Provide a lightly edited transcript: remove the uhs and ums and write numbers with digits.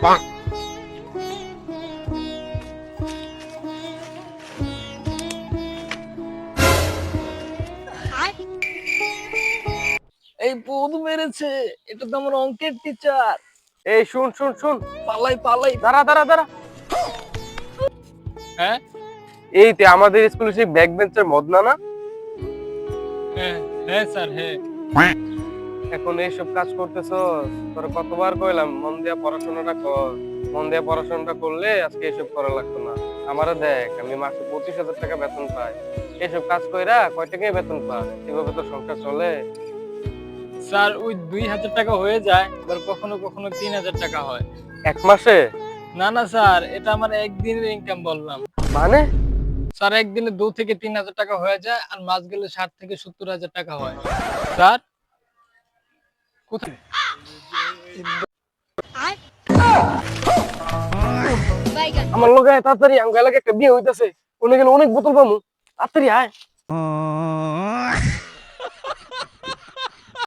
এই বধু মেরেছে, এটা তো আমার অঙ্কের টিচার। এই শুন শুন শুন, পালাই পালাই। দাঁড়া দাঁড়া দাঁড়া। হ্যাঁ এই তে আমাদের স্কুলে সেই ব্যাক বেঞ্চের মদনা না? হ্যাঁ হ্যাঁ স্যার, হ্যাঁ। এখন এইসব কাজ করতেছস, তোর কতবার কইলাম মন দিয়া পড়াশোনাটা কর। মন দিয়া পড়াশোনাটা করলে আজকে এসব করা লাগতো না। আমারে দেখ, আমি মাসে 25,000 টাকা বেতন পাই। এসব কাজ কইরা কয় টাকায় বেতন পাস? এভাবে তো সংসার চলে? স্যার ওই 2,000 টাকা হয়ে যায়, আবার কখনো কখনো 3,000 টাকা হয়। এক মাসে? না না স্যার, এটা আমার একদিনের ইনকাম বললাম। মানে? স্যার একদিনে 2 থেকে 3,000 টাকা হয়ে যায়, আর মাস গেলে 60 থেকে 70,000 টাকা হয়। স্যার কোথায়? আমার লগে আয় তাড়াতাড়ি, আমার এলাকায় একটা বিয়ে হইতাছে। ওনে গেলে অনেক বোতল পামু। তাড়াতাড়ি আয়।